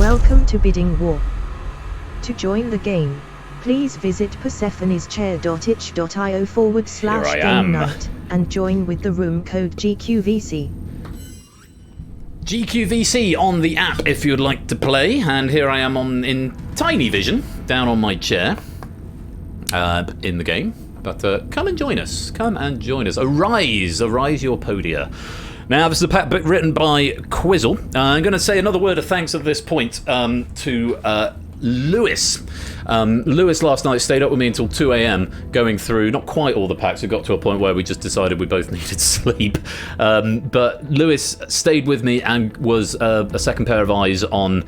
Welcome to Bidding War. To join the game, please visit persephones.itch.io/game night and join with the room code GQVC. GQVC on the app if you'd like to play, and here I am in tiny vision, down on my chair, in the game. But come and join us. Arise your podia. Now, this is a pack book written by Quizzle. I'm going to say another word of thanks at this point to Lewis. Lewis last night stayed up with me until 2 a.m. going through not quite all the packs. We got to a point where we just decided we both needed sleep. But Lewis stayed with me and was a second pair of eyes on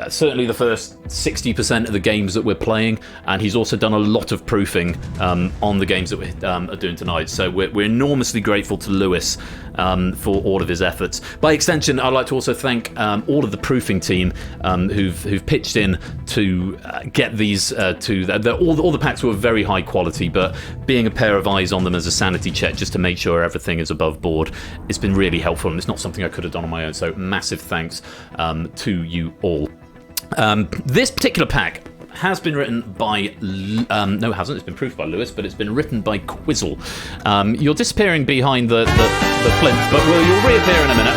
certainly the first 60% of the games that we're playing, and he's also done a lot of proofing on the games that we are doing tonight. So we're enormously grateful to Lewis for all of his efforts. By extension, I'd like to also thank all of the proofing team who've pitched in to get these all the packs were very high quality, but being a pair of eyes on them as a sanity check just to make sure everything is above board, it's been really helpful, and it's not something I could have done on my own. So massive thanks to you all. This particular pack has been written by... no, it hasn't. It's been proofed by Lewis, but it's been written by Quizzle. You're disappearing behind the plinth, but you'll reappear in a minute.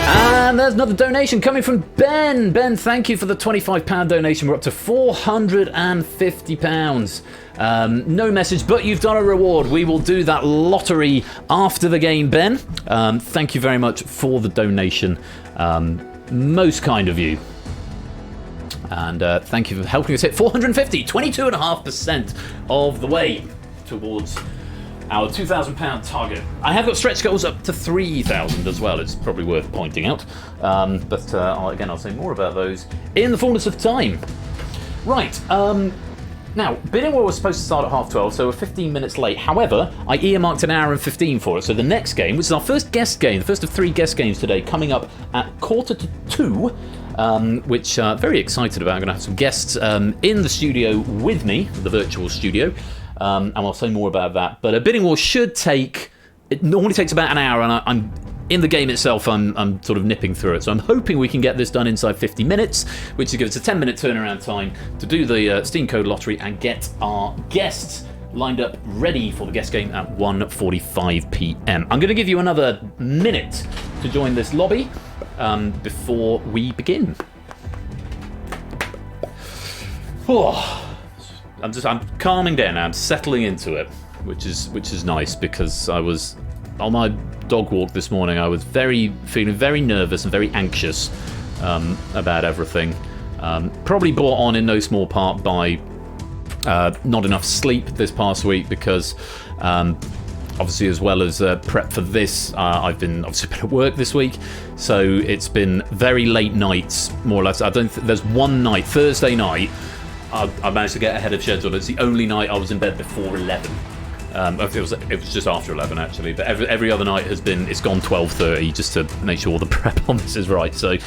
And there's another donation coming from Ben. Ben, thank you for the £25 donation. We're up to £450. No message, but you've done a reward. We will do that lottery after the game, Ben. Thank you very much for the donation. Most kind of you. And thank you for helping us hit 450, 22.5% of the way towards our £2,000 target. I have got stretch goals up to 3,000 as well. It's probably worth pointing out. But I'll say more about those in the fullness of time. Right. Now, Bidding War was supposed to start at 12:30, so we're 15 minutes late. However, I earmarked an hour and 15 for it. So the next game, which is our first guest game, the first of 3 guest games today, coming up at 2:45. Which very excited about. I'm going to have some guests in the studio with me, the virtual studio, and I'll say more about that. But a Bidding War it normally takes about an hour, and I'm in the game itself, I'm sort of nipping through it. So I'm hoping we can get this done inside 50 minutes, which will give us a 10-minute turnaround time to do the Steam Code Lottery and get our guests lined up ready for the guest game at 1:45 p.m. I'm going to give you another minute to join this lobby before we begin. I'm calming down now. I'm settling into it, which is nice, because I was on my dog walk this morning. I was feeling very nervous and very anxious about everything. Probably brought on in no small part by not enough sleep this past week, because obviously, as well as prep for this, I've been at work this week, so it's been very late nights, more or less. There's one night, Thursday night, I managed to get ahead of schedule. It's the only night I was in bed before 11. It was just after 11 actually, but every other night it's gone 12:30 just to make sure all the prep on this is right. So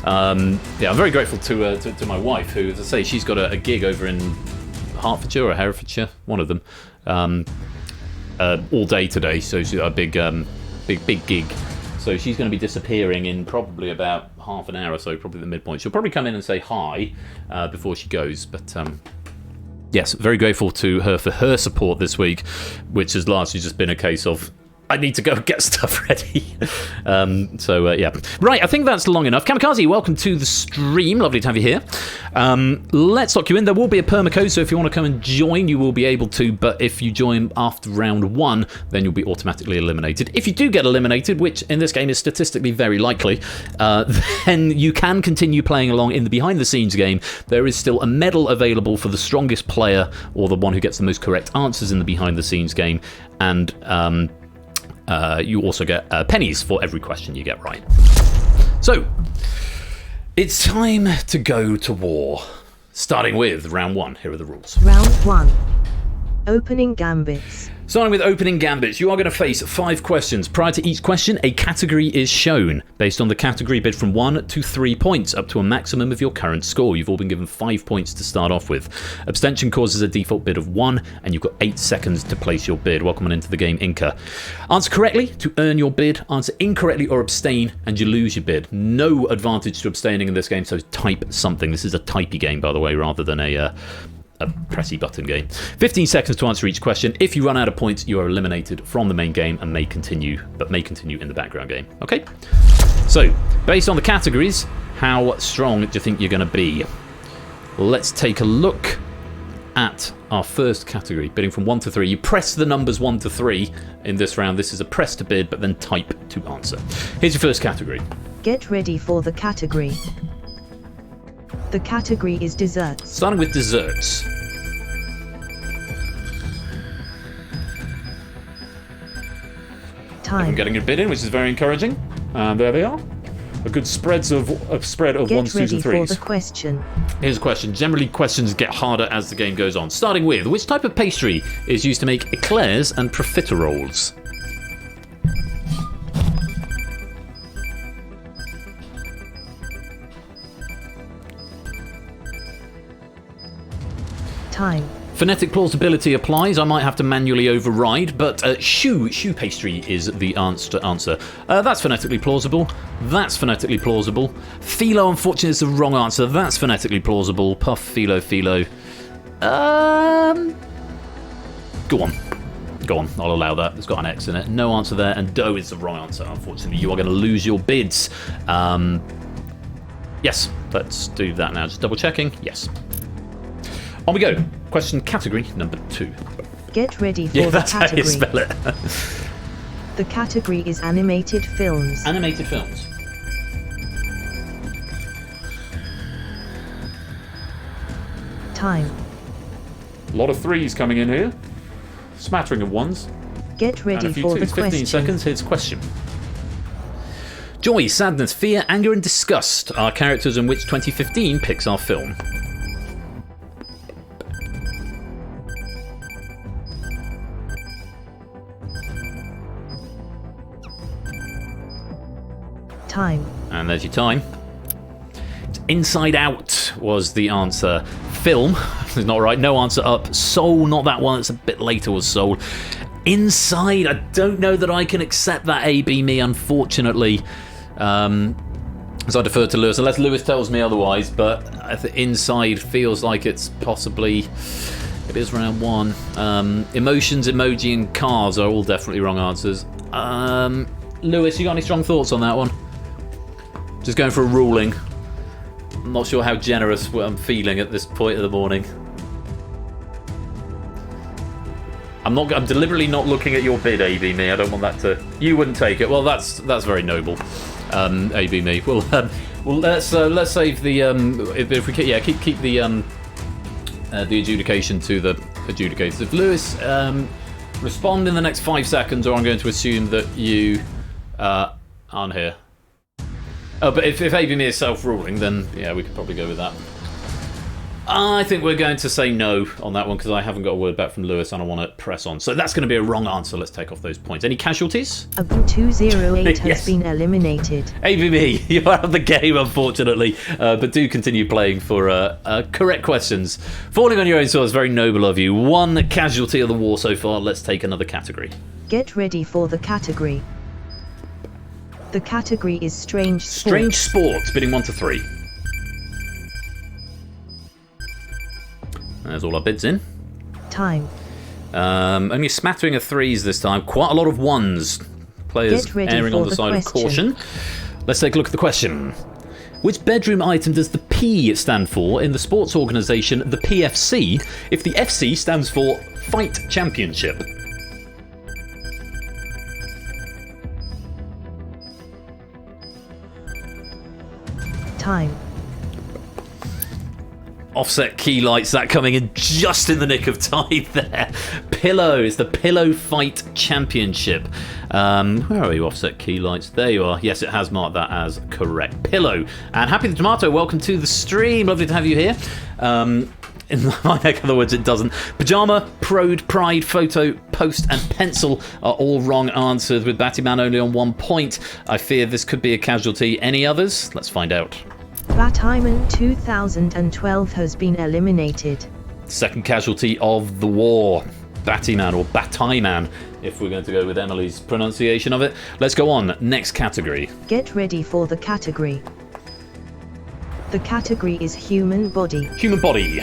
I'm very grateful to my wife, who, as I say, she's got a gig over in Hertfordshire or Herefordshire, one of them. All day today, so she's got a big gig. So she's going to be disappearing in probably about half an hour or so, probably the midpoint. She'll probably come in and say hi before she goes. But yes, very grateful to her for her support this week, which has largely just been a case of, I need to go get stuff ready. Right, I think that's long enough. Kamikaze, welcome to the stream. Lovely to have you here. Let's lock you in. There will be a permacode, so if you want to come and join, you will be able to. But if you join after round 1, then you'll be automatically eliminated. If you do get eliminated, which in this game is statistically very likely, then you can continue playing along in the behind-the-scenes game. There is still a medal available for the strongest player, or the one who gets the most correct answers in the behind-the-scenes game. And you also get pennies for every question you get right. So, it's time to go to war. Starting with round 1. Here are the rules. Round 1. Opening gambits. Starting with opening gambits, you are going to face 5 questions. Prior to each question, a category is shown. Based on the category, bid from 1 to 3 points, up to a maximum of your current score. You've all been given 5 points to start off with. Abstention causes a default bid of 1, and you've got 8 seconds to place your bid. Welcome on into the game, Inca. Answer correctly to earn your bid. Answer incorrectly or abstain, and you lose your bid. No advantage to abstaining in this game, so type something. This is a typey game, by the way, rather than a pressy button game. 15 seconds to answer each question. If you run out of points, you are eliminated from the main game and may continue in the background game. Okay? So, based on the categories, how strong do you think you're going to be? Let's take a look at our first category, bidding from 1 to 3. You press the numbers 1 to 3 in this round. This is a press to bid, but then type to answer. Here's your first category. Get ready for the category. The category is desserts. Starting with desserts. Time. I'm getting a bid in, which is very encouraging. And there they are. A good spread of 1s, 2s, and 3s. Get ready for the question. Here's a question. Generally, questions get harder as the game goes on. Starting with, which type of pastry is used to make eclairs and profiteroles? Time. Phonetic plausibility applies. I might have to manually override, but shoe pastry is the answer. That's phonetically plausible. That's phonetically plausible. Philo, unfortunately, is the wrong answer. That's phonetically plausible. Puff, philo. Go on. I'll allow that. It's got an X in it. No answer there, and dough is the wrong answer. Unfortunately, you are going to lose your bids. Yes, let's do that now. Just double checking. Yes. On we go. Question category number 2. Get ready for the that's category. how you spell it. The category is animated films. Animated films. Time. A lot of 3s coming in here. Smattering of 1s. Get ready And a few for the 2s. 15 question. seconds. Here's question. Joy, sadness, fear, anger, and disgust are characters in which 2015 Pixar film? Time. And there's your time. Inside Out was the answer. Film is not right. No answer up. Soul, not that one. It's a bit later was Soul. Inside, I don't know that I can accept that A, B, me, unfortunately. So I defer to Lewis, unless Lewis tells me otherwise, but Inside feels like it's possibly... It is round 1. Emotions, emoji, and cars are all definitely wrong answers. Lewis, you got any strong thoughts on that one? Just going for a ruling. I'm not sure how generous I'm feeling at this point of the morning. I'm deliberately not looking at your bid, AB me. I don't want that to. You wouldn't take it. Well, that's very noble, AB me. Well, let's save the if we keep the adjudication to the adjudicators. If Lewis respond in the next 5 seconds, or I'm going to assume that you aren't here. Oh, but if AB me is self-ruling, then yeah, we could probably go with that. I think we're going to say no on that one because I haven't got a word back from Lewis and I want to press on. So that's going to be a wrong answer. Let's take off those points. Any casualties? Abu208 has Yes. been eliminated. ABB, you are out of the game, unfortunately, but do continue playing for correct questions. Falling on your own sword is very noble of you. 1 casualty of the war so far. Let's take another category. Get ready for the category. The category is strange sports. Strange sports, bidding 1 to 3. There's all our bids in. Time. Only a smattering of 3s this time. Quite a lot of 1s. Players Get ready erring for on the the side question. of caution. Let's take a look at the question. Which bedroom item does the P stand for in the sports organisation the PFC if the FC stands for Fight Championship? Time. Offset key lights, that coming in just in the nick of time there. Pillow is the Pillow Fight Championship. Where are you, offset key lights? There you are. Yes, it has marked that as correct. Pillow. And Happy the Tomato, welcome to the stream. Lovely to have you here. In my neck of the woods, it doesn't. Pyjama, prode, pride, photo, post, and pencil are all wrong answers, with Battyman only on 1 point. I fear this could be a casualty. Any others? Let's find out. Battyman 2012 has been eliminated. Second casualty of the war. Battyman, or Battyman, if we're going to go with Emily's pronunciation of it. Let's go on. Next category. Get ready for the category. The category is human body. Human body.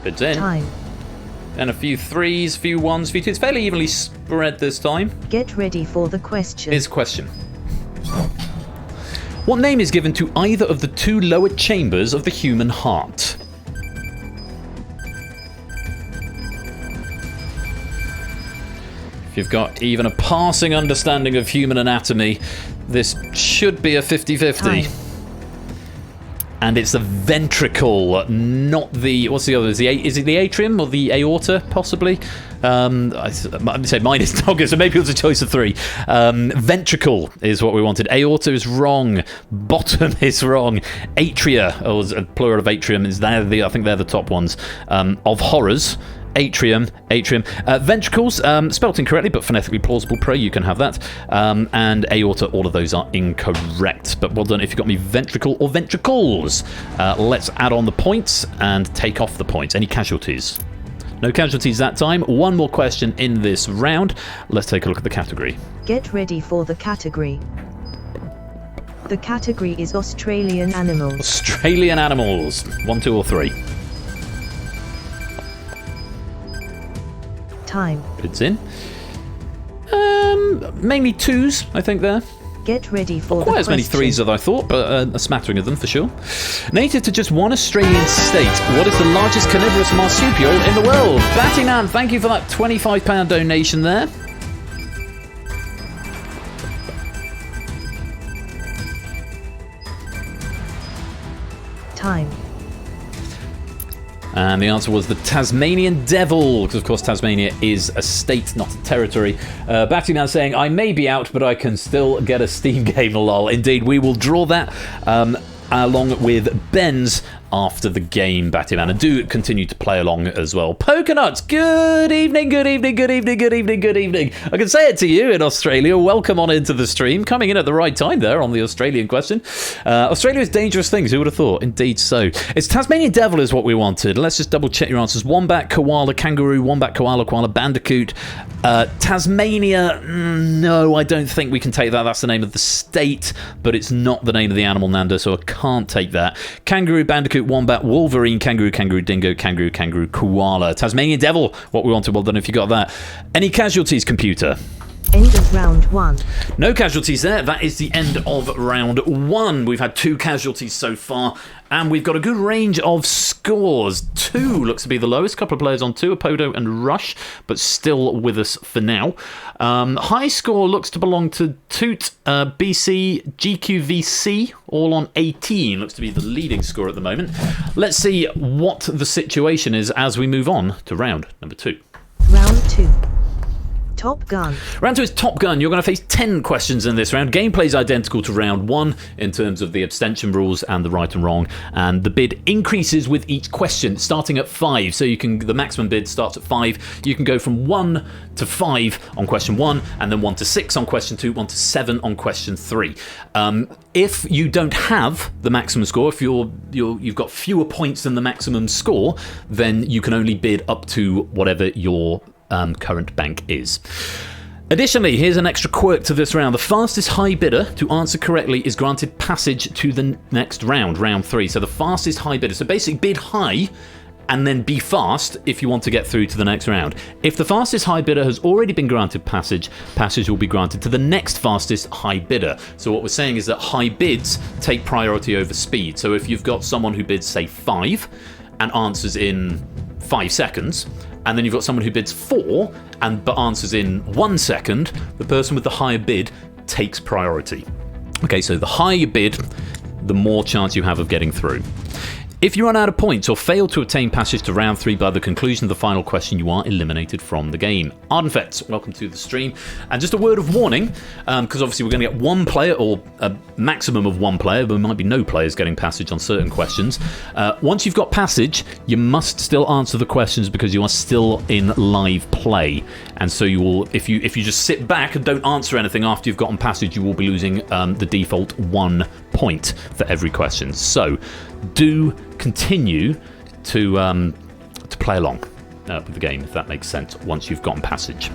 Bids in. Time. And a few threes, few ones, few twos. It's fairly evenly spread this time. Get ready for the question. Here's a question. What name is given to either of the two lower chambers of the human heart? If you've got even a passing understanding of human anatomy, this should be a 50-50. Time. And it's the ventricle, not the... What's the other? Is it the atrium or the aorta, possibly? I'd say mine is not good, so maybe it was a choice of three. Ventricle is what we wanted. Aorta is wrong. Bottom is wrong. Atria, or plural of atrium, is I think they're the top ones. Of horrors. Atrium. Ventricles, spelt incorrectly, but phonetically plausible. Pray you can have that. And aorta, all of those are incorrect. But well done if you got me ventricle or ventricles. Let's add on the points and take off the points. Any casualties? No casualties that time. One more question in this round. Let's take a look at the category. Get ready for the category. The category is Australian animals. Australian animals. 1, 2, or 3. Time. Bids in. Mainly twos, I think there. Get ready for Quite the as many question. threes as I thought, but a smattering of them for sure. Native to just one Australian state, what is the largest carnivorous marsupial in the world? Battyman, thank you for that £25 donation there. Time. And the answer was the Tasmanian Devil, because of course Tasmania is a state, not a territory. Battyman saying, I may be out, but I can still get a Steam game, lol. Indeed, we will draw that along with Ben's after the game, Battyman, and do continue to play along as well. Pokenuts, good evening. I can say it to you in Australia. Welcome on into the stream. Coming in at the right time there on the Australian question. Australia is dangerous things, who would have thought? Indeed so. It's Tasmanian Devil is what we wanted. Let's just double check your answers. Wombat, koala, kangaroo, wombat, koala, bandicoot. Tasmania, no, I don't think we can take that. That's the name of the state, but it's not the name of the animal, Nando, so I can't take that. Kangaroo, bandicoot, wombat, wolverine, kangaroo, dingo, kangaroo, koala. Tasmanian Devil, what we wanted. Well done if you got that. Any casualties, computer? End of round 1. No casualties there. That is the end of round 1. We've had 2 casualties so far, and we've got a good range of scores. 2 looks to be the lowest. Couple of players on 2, Apodo and Rush, but still with us for now. High score looks to belong to Toot, BC, GQVC, all on 18. Looks to be the leading score at the moment. Let's see what the situation is as we move on to round number 2. Round 2. Top Gun. Round 2 is Top Gun. You're going to face 10 questions in this round. Gameplay is identical to round 1 in terms of the abstention rules and the right and wrong. And the bid increases with each question, starting at 5. So the maximum bid starts at 5. You can go from 1 to 5 on question 1, and then 1 to 6 on question 2, 1 to 7 on question 3. If you don't have the maximum score, if you've got fewer points than the maximum score, then you can only bid up to whatever your current bank is. Additionally, here's an extra quirk to this round. The fastest high bidder to answer correctly is granted passage to the next round, round 3. So the fastest high bidder. So basically bid high and then be fast if you want to get through to the next round. If the fastest high bidder has already been granted passage will be granted to the next fastest high bidder. So what we're saying is that high bids take priority over speed. So if you've got someone who bids, say, 5 and answers in 5 seconds, and then you've got someone who bids 4 but answers in 1 second, the person with the higher bid takes priority. Okay, so the higher you bid, the more chance you have of getting through. If you run out of points or fail to obtain passage to round 3 by the conclusion of the final question, you are eliminated from the game. Ardenfets, welcome to the stream. And just a word of warning, because obviously we're going to get one player or a maximum of one player, but there might be no players getting passage on certain questions. Once you've got passage, you must still answer the questions because you are still in live play. And so you will, if you just sit back and don't answer anything after you've gotten passage, you will be losing the default 1 point for every question. So do continue to play along with the game, if that makes sense, once you've gotten passage.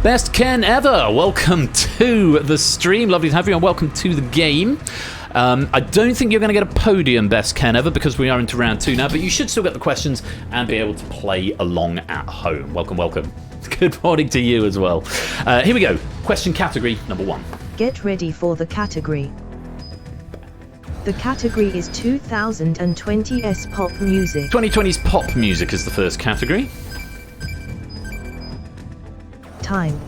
Best Ken ever, welcome to the stream. Lovely to have you, and welcome to the game. I don't think you're going to get a podium, Best Ken ever, because we are into round 2 now, but you should still get the questions and be able to play along at home. Welcome, welcome. Good morning to you as well. Here we go. Question category number 1. Get ready for the category. The category is 2020's pop music. 2020's pop music is the first category. Time.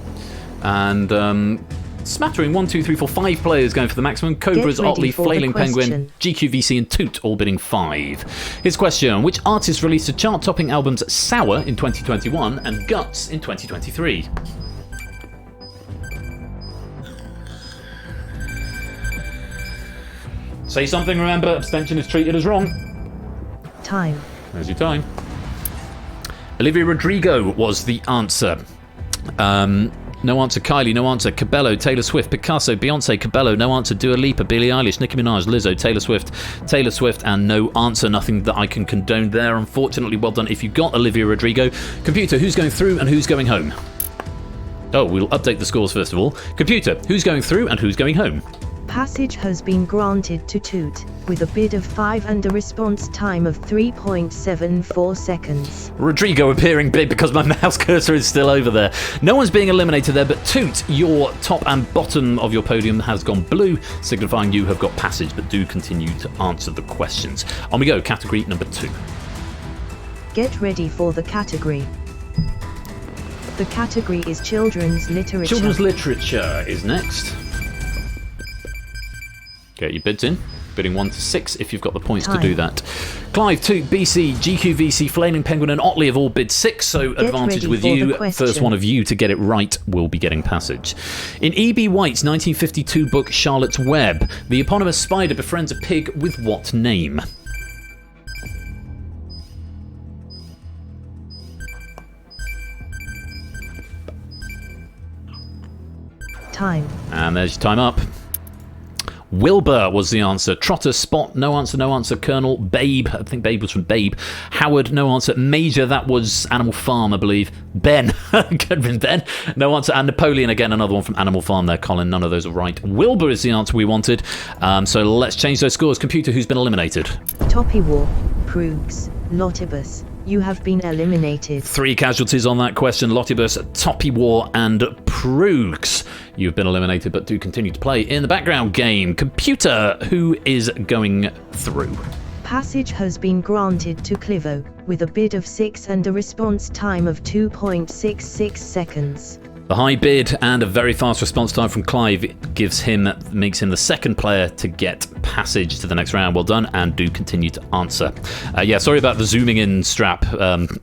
And smattering 1, 2, 3, 4, 5 players going for the maximum. Cobras, Otley, Flailing Penguin, GQVC and Toot all bidding 5. His question: which artist released the chart-topping albums Sour in 2021 and Guts in 2023? Say something, remember, abstention is treated as wrong. Time. There's your time. Olivia Rodrigo was the answer. No answer Kylie, no answer Cabello, Taylor Swift, Picasso, Beyonce, Cabello, no answer Dua Lipa, Billie Eilish, Nicki Minaj, Lizzo, Taylor Swift, and no answer. Nothing that I can condone there, unfortunately. Well done if you got Olivia Rodrigo. Computer, who's going through and who's going home? Oh, we'll update the scores first of all. Computer, who's going through and who's going home? Passage has been granted to Toot, with a bid of 5 and a response time of 3.74 seconds. Rodrigo appearing big because my mouse cursor is still over there. No one's being eliminated there, but Toot, your top and bottom of your podium has gone blue, signifying you have got passage, but do continue to answer the questions. On we go, category number 2. Get ready for the category. The category is children's literature. Children's literature is next. Get your bids in. Bidding 1 to 6 if you've got the points to do that. Clive, Toot, BC, GQVC, Flailing Penguin and Otley have all bid 6, so advantage with you. First one of you to get it right will be getting passage. In E.B. White's 1952 book Charlotte's Web, the eponymous spider befriends a pig with what name? Time. And there's your time up. Wilbur was the answer. Trotter, Spot, no answer, no answer. Colonel, Babe, I think Babe was from Babe. Howard, no answer. Major, that was Animal Farm, I believe. Ben, could have been Ben, no answer. And Napoleon, again, another one from Animal Farm there, Colin. None of those are right. Wilbur is the answer we wanted. So let's change those scores. Computer, who's been eliminated? Toppy War, Proogs, Lotibus. You have been eliminated. 3 casualties on that question. Lotibus, Toppy War, and Proogs. You've been eliminated, but do continue to play in the background game. Computer, who is going through? Passage has been granted to Clivo, with a bid of 6 and a response time of 2.66 seconds. The high bid and a very fast response time from Clive makes him the second player to get passage to the next round. Well done, and do continue to answer. Yeah, sorry about the zooming in strap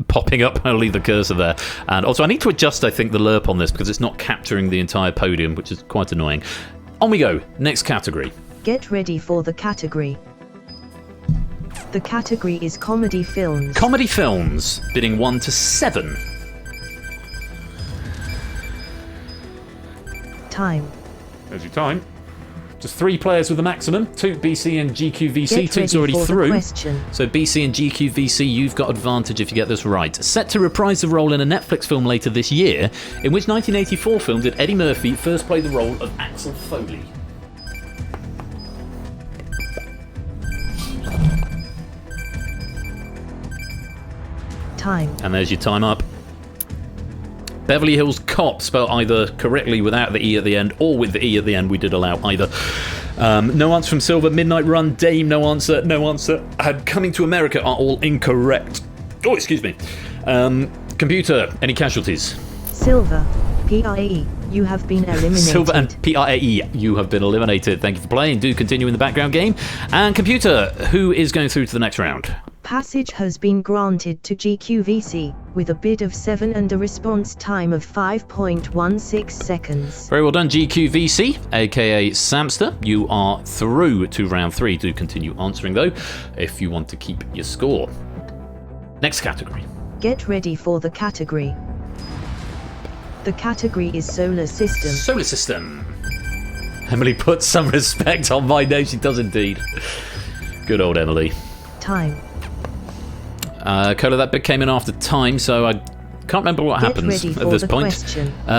popping up. I'll leave the cursor there. And also, I need to adjust, I think, the lerp on this because it's not capturing the entire podium, which is quite annoying. On we go. Next category. Get ready for the category. The category is comedy films. Comedy films, bidding 1 to 7. Time. There's your time. Just 3 players with the maximum. Toot, BC and GQVC. Toot's already through. So BC and GQVC, you've got advantage if you get this right. Set to reprise the role in a Netflix film later this year, in which 1984 film did Eddie Murphy first play the role of Axel Foley? Time. And there's your time up. Beverly Hills Cop, spelled either correctly without the E at the end or with the E at the end. We did allow either. No answer from Silver. Midnight Run, Dame, no answer, no answer. And Coming to America are all incorrect. Oh, excuse me. Computer, any casualties? Silver, PRAE, you have been eliminated. Silver and PRAE, you have been eliminated. Thank you for playing. Do continue in the background game. And Computer, who is going through to the next round? Passage has been granted to GQVC, with a bid of 7 and a response time of 5.16 seconds. Very well done, GQVC, aka Samster. You are through to round 3. Do continue answering, though, if you want to keep your score. Next category. Get ready for the category. The category is Solar System. Solar System. Emily puts some respect on my name. She does indeed. Good old Emily. Time. Cola, that bit came in after time, so I can't remember what happens at this point.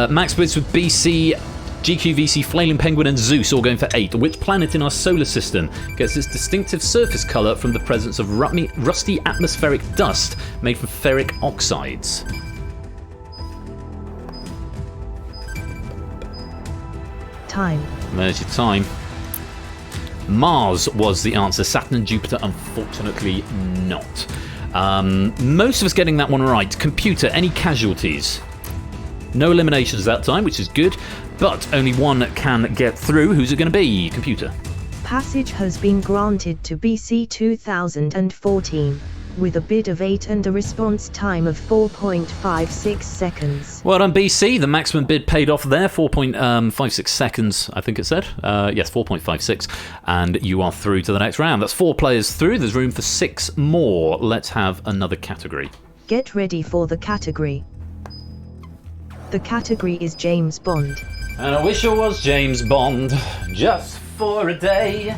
Max Blitz with BC, GQVC, Flailing Penguin and Zeus all going for 8. Which planet in our solar system gets its distinctive surface colour from the presence of rusty atmospheric dust made from ferric oxides? Time. There's your time. Mars was the answer. Saturn and Jupiter, unfortunately, not. Most of us getting that one right. Computer, any casualties? No eliminations that time, which is good, but only one can get through. Who's it going to be? Computer. Passage has been granted to BC 2014, with a bid of 8 and a response time of 4.56 seconds. Well done, BC. The maximum bid paid off there, 4.56 seconds, I think it said. Yes, 4.56. And you are through to the next round. That's 4 players through. There's room for 6 more. Let's have another category. Get ready for the category. The category is James Bond. And I wish I was James Bond, just for a day.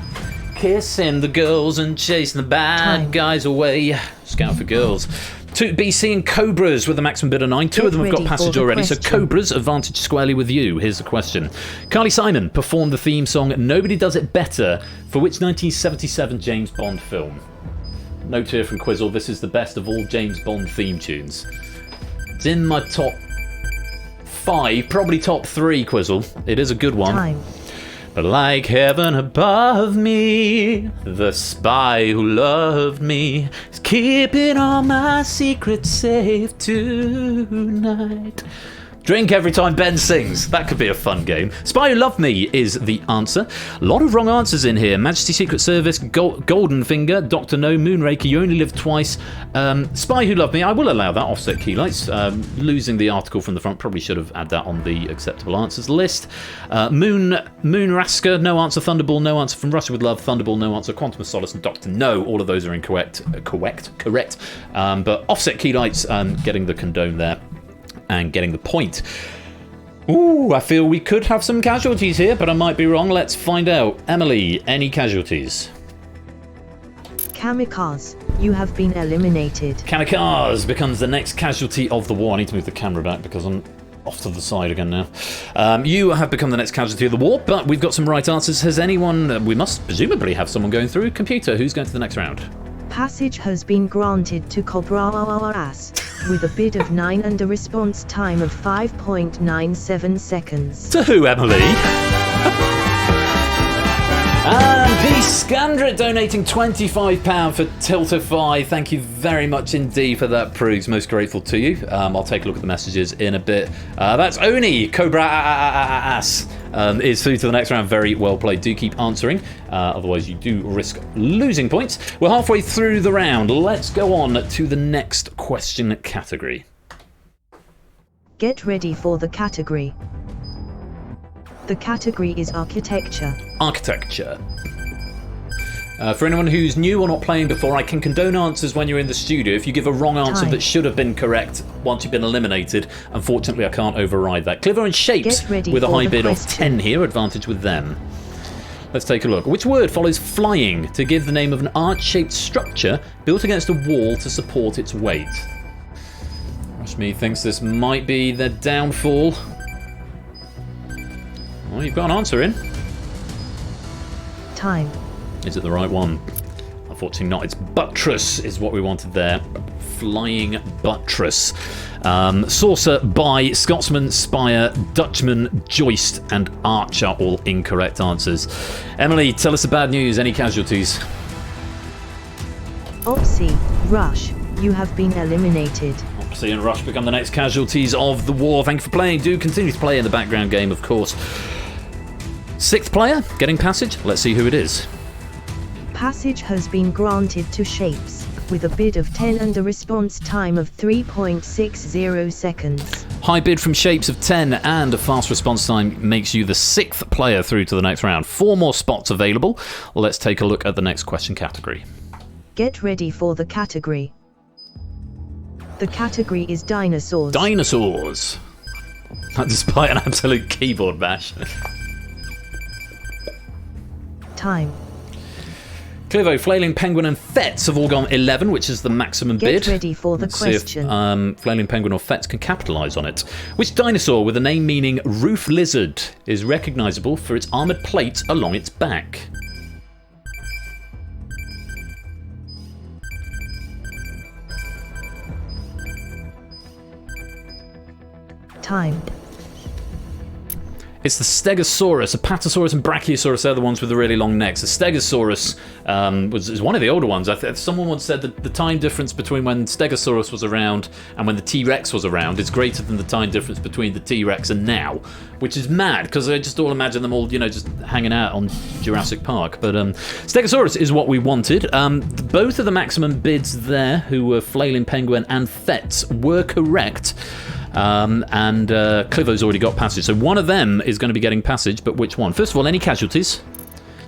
Kissing the girls and chasing the bad guys away. Scout for girls. 2 BC and Cobras with the maximum bid of 9. 2 of them have got passage already, so Cobras advantage squarely with you. Here's the question. Carly Simon performed the theme song Nobody Does It Better for which 1977 James Bond film? Note here from Quizzle, this is the best of all James Bond theme tunes. It's in my top 5, probably top 3, Quizzle. It is a good one. Time. But like heaven above me, the spy who loved me is keeping all my secrets safe tonight. Drink every time Ben sings. That could be a fun game. Spy Who Loved Me is the answer. A lot of wrong answers in here. Majesty Secret Service, Golden Finger, Dr. No, Moonraker, You Only Live Twice. Spy Who Loved Me, I will allow that. Offset Keylights. Losing the article from the front, probably should have had that on the acceptable answers list. Moonrasker, no answer. Thunderball, no answer. From Russia with Love, Thunderball, no answer. Quantum of Solace and Dr. No. All of those are incorrect. Correct. But Offset Keylights getting the condone there. And getting the point. Ooh, I feel we could have some casualties here, but I might be wrong. Let's find out. Emily, any casualties? Kamikaze, you have been eliminated. Kamikaze becomes the next casualty of the war. I need to move the camera back because I'm off to the side again now. You have become the next casualty of the war, but we've got some right answers. Has anyone... we must presumably have someone going through. Computer, who's going to the next round? Passage has been granted to Cobras, with a bid of 9 and a response time of 5.97 seconds. To who, Emily? And the Scandrit donating £25 for Tiltify. Thank you very much indeed for that, Prugs. Most grateful to you. I'll take a look at the messages in a bit. That's Oni, Cobra is through to the next round. Very well played. Do keep answering. Otherwise, you do risk losing points. We're halfway through the round. Let's go on to the next question category. Get ready for the category. The category is Architecture. Architecture. For anyone who's new or not playing before, I can condone answers when you're in the studio. If you give a wrong answer that should have been correct once you've been eliminated, unfortunately I can't override that. Clever and Shapes with a high bid of 10 here, advantage with them. Let's take a look. Which word follows flying to give the name of an arch-shaped structure built against a wall to support its weight? Rashmi thinks this might be the downfall. Well, you've got an answer in. Time. Is it the right one? Unfortunately not. It's buttress is what we wanted there. Flying buttress. Saucer by Scotsman, Spire, Dutchman, Joist and Arch are all incorrect answers. Emily, tell us the bad news. Any casualties? Opsy, Rush, you have been eliminated. Sea and Rush become the next casualties of the war. Thank you for playing. Do continue to play in the background game, of course. 6th player getting passage. Let's see who it is. Passage has been granted to Shapes, with a bid of 10 and a response time of 3.60 seconds. High bid from Shapes of 10 and a fast response time makes you the 6th player through to the next round. 4 more spots available. Let's take a look at the next question category. Get ready for the category. The category is dinosaurs. Dinosaurs. Despite an absolute keyboard bash. Time. Clivo, Flailing Penguin and Fetz have all gone 11, which is the maximum bid. Get ready for the question. See if Flailing Penguin or Fetz can capitalise on it. Which dinosaur with a name meaning roof lizard is recognisable for its armoured plate along its back? Time. It's the Stegosaurus. Apatosaurus and Brachiosaurus, they're the ones with the really long necks. The Stegosaurus is one of the older ones. Someone once said that the time difference between when Stegosaurus was around and when the T-Rex was around is greater than the time difference between the T-Rex and now, which is mad, because I just all imagine them all, just hanging out on Jurassic Park. But Stegosaurus is what we wanted. Both of the maximum bids there, who were Flailing Penguin and Fetz, were correct. And Clivo's already got passage. So one of them is going to be getting passage, but which one? First of all, any casualties?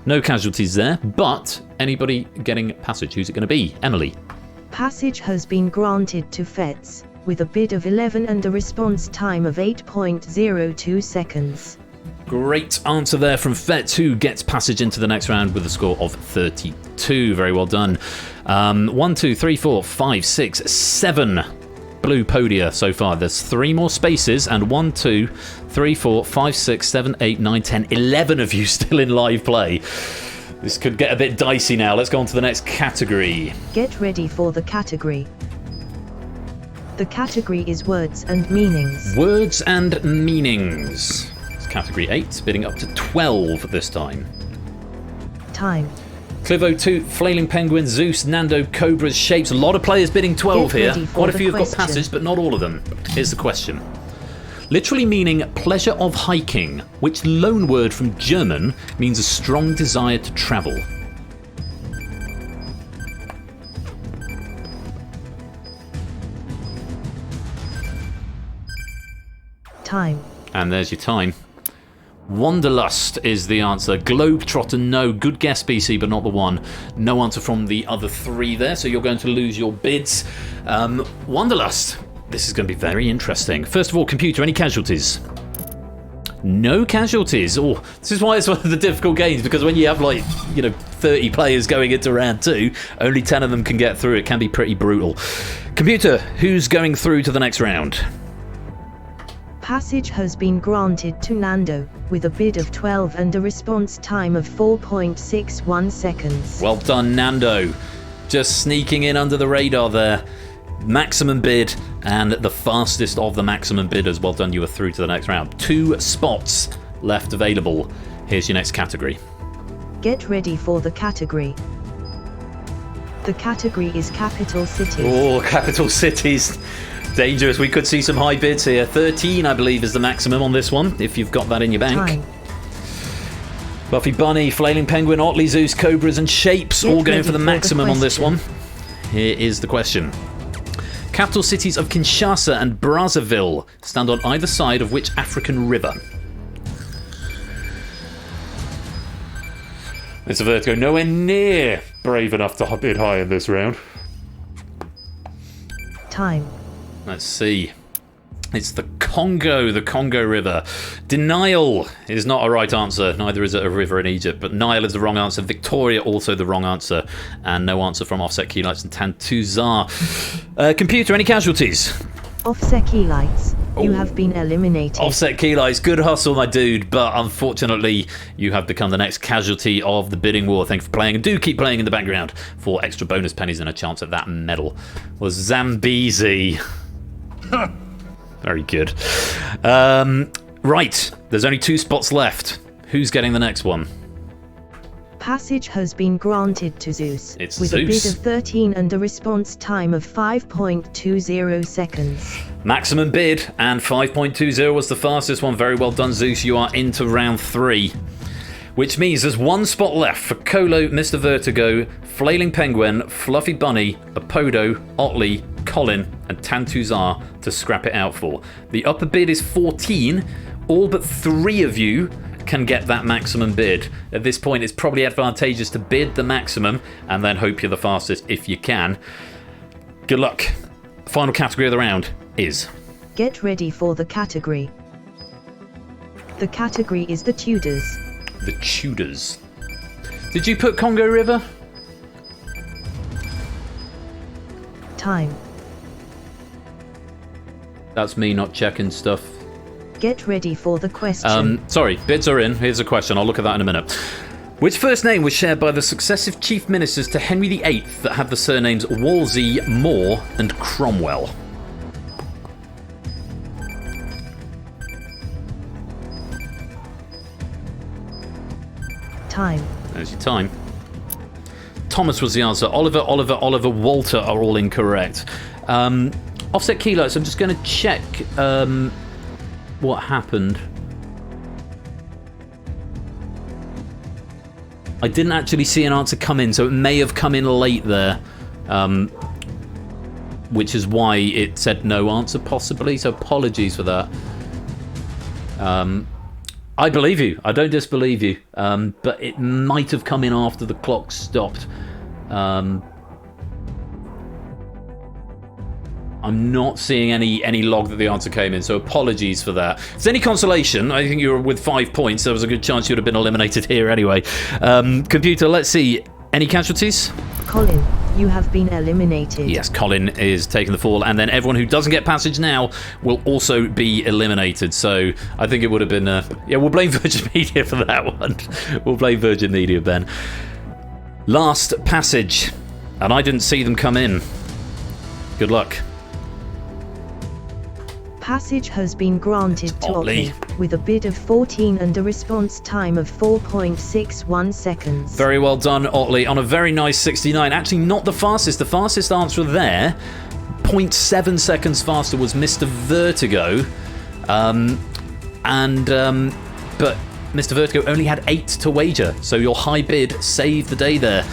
No casualties there, but anybody getting passage? Who's it going to be? Emily. Passage has been granted to Fetz, with a bid of 11 and a response time of 8.02 seconds. Great answer there from Fetz, who gets passage into the next round with a score of 32. Very well done. 1, 2, 3, 4, 5, 6, 7 blue podia so far. There's 3 more spaces, and 1, 2, 3, 4, 5, 6, 7, 8, 9, 10, 11 of you still in live play. This could get a bit dicey now. Let's go on to the next category. Get ready for the category. The category is words and meanings. Words and meanings. It's category 8, bidding up to 12 this time. Time. Clivo 2, Flailing Penguin, Zeus, Nando, Cobras, Shapes. A lot of players bidding 12 here. Quite a few have got passage, but not all of them. Here's the question. Literally meaning pleasure of hiking, which loan word from German means a strong desire to travel. Time. And there's your time. Wanderlust is the answer. Globetrotter, no. Good guess, BC, but not the one. No answer from the other 3 there, so you're going to lose your bids. Wanderlust. This is going to be very interesting. First of all, computer, any casualties? No casualties. Oh, this is why it's one of the difficult games, because when you have 30 players going into round 2, only 10 of them can get through. It can be pretty brutal. Computer, who's going through to the next round? Passage has been granted to Nando, with a bid of 12 and a response time of 4.61 seconds. Well done, Nando. Just sneaking in under the radar there. Maximum bid and the fastest of the maximum bidders. Well done, you are through to the next round. 2 spots left available. Here's your next category. Get ready for the category. The category is capital cities. Oh, capital cities. Dangerous. We could see some high bids here. 13, I believe, is the maximum on this one, if you've got that in your bank. Time. Buffy Bunny, Flailing Penguin, Otley, Zeus, Cobras and Shapes all going for the maximum on this one. Here is the question. Capital cities of Kinshasa and Brazzaville stand on either side of which African river? It's a Vertigo nowhere near brave enough to bid high in this round. Time. Let's see. It's the Congo River. Denial is not a right answer. Neither is it a river in Egypt, but Nile is the wrong answer. Victoria, also the wrong answer. And no answer from Offset Keylights and Tantuzar. Computer, any casualties? Offset Keylights, you have been eliminated. Offset Keylights, good hustle, my dude, but unfortunately, you have become the next casualty of the bidding war. Thanks for playing, and do keep playing in the background for extra bonus pennies and a chance at that medal. Was Zambezi. Very good. Right, there's only 2 spots left. Who's getting the next one? Passage has been granted to Zeus, It's with Zeus. a bid of 13 and a response time of 5.20 seconds. Maximum bid, and 5.20 was the fastest one. Very well done, Zeus. You are into round 3. Which means there's one spot left for Colo, Mr. Vertigo, Flailing Penguin, Fluffy Bunny, Apodo, Otley, Colin, and Tantuzar to scrap it out for. The upper bid is 14. All but 3 of you can get that maximum bid. At this point, it's probably advantageous to bid the maximum and then hope you're the fastest if you can. Good luck. Final category of the round is... Get ready for the category. The category is the Tudors. The Tudors. Did you put Congo River? Time. That's me not checking stuff. Get ready for the question. Sorry, bids are in. Here's a question. I'll look at that in a minute. Which first name was shared by the successive chief ministers to Henry VIII that have the surnames Wolsey, More, and Cromwell? Time. There's your time. Thomas was the answer. Oliver, Walter are all incorrect. Offset kilos. I'm just going to check what happened. I didn't actually see an answer come in, so it may have come in late there, which is why it said no answer, possibly. So apologies for that. I believe you. I don't disbelieve you. But it might have come in after the clock stopped. I'm not seeing any log that the answer came in, so apologies for that. If there's any consolation, I think you were with 5 points. There was a good chance you'd have been eliminated here anyway. Computer, let's see. Any casualties? Colin, you have been eliminated. Yes, Colin is taking the fall, and then everyone who doesn't get passage now will also be eliminated. So I think it would have been... yeah, we'll blame Virgin Media for that one. We'll blame Virgin Media, Ben. Last passage, and I didn't see them come in. Good luck. Passage has been granted to Otley. Otley, with a bid of 14 and a response time of 4.61 seconds. Very well done, Otley, on a very nice 69. Actually, not the fastest. The fastest answer there, 0.7 seconds faster, was Mr. Vertigo. But Mr. Vertigo only had 8 to wager, so your high bid saved the day there.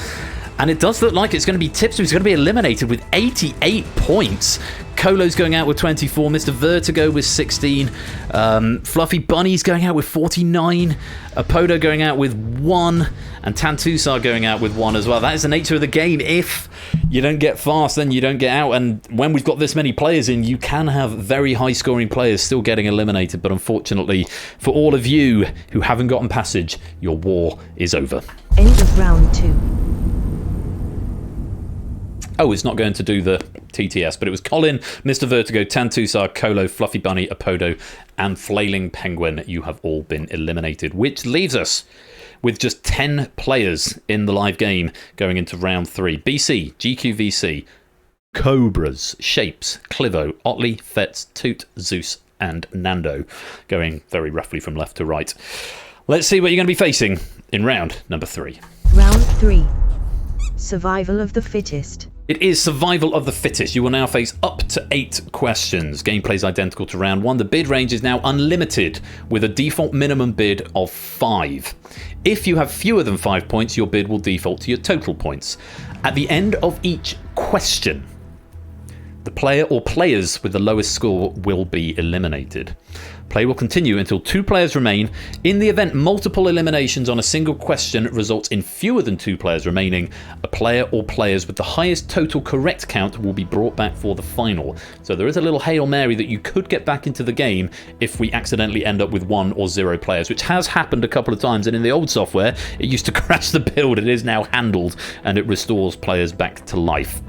And it does look like it's going to be Tipster who's going to be eliminated with 88 points. Colo's going out with 24, Mr. Vertigo with 16, Fluffy Bunny's going out with 49, Apodo going out with 1, and Tantusar going out with 1 as well. That is the nature of the game. If you don't get fast, then you don't get out. And when we've got this many players in, you can have very high-scoring players still getting eliminated. But unfortunately, for all of you who haven't gotten passage, your war is over. End of round 2. Oh, it's not going to do the TTS, but it was Colin, Mr. Vertigo, Tantusar, Colo, Fluffy Bunny, Apodo, and Flailing Penguin. You have all been eliminated, which leaves us with just 10 players in the live game going into round 3. BC, GQVC, Cobras, Shapes, Clivo, Otley, Fetz, Toot, Zeus, and Nando, going very roughly from left to right. Let's see what you're going to be facing in round number 3. Round 3. Survival of the fittest. It is survival of the fittest. You will now face up to 8 questions. Gameplay is identical to round 1. The bid range is now unlimited with a default minimum bid of 5. If you have fewer than 5 points, your bid will default to your total points. At the end of each question, the player or players with the lowest score will be eliminated. Play will continue until 2 players remain. In the event multiple eliminations on a single question results in fewer than 2 players remaining, a player or players with the highest total correct count will be brought back for the final. So there is a little Hail Mary that you could get back into the game if we accidentally end up with 1 or 0 players, which has happened a couple of times. And in the old software, it used to crash the build. It is now handled and it restores players back to life.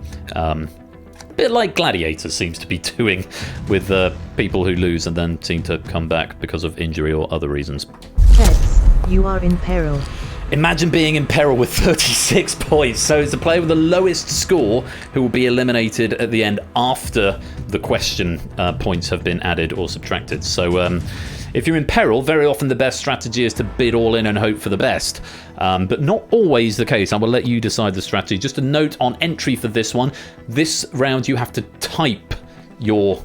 Bit like Gladiator seems to be doing with people who lose and then seem to come back because of injury or other reasons. Fetz, you are in peril. Imagine being in peril with 36 points. So it's the player with the lowest score who will be eliminated at the end after the question points have been added or subtracted. So if you're in peril, very often the best strategy is to bid all in and hope for the best. but not always the case. I will let you decide the strategy. Just a note on entry for this one. This round you have to type your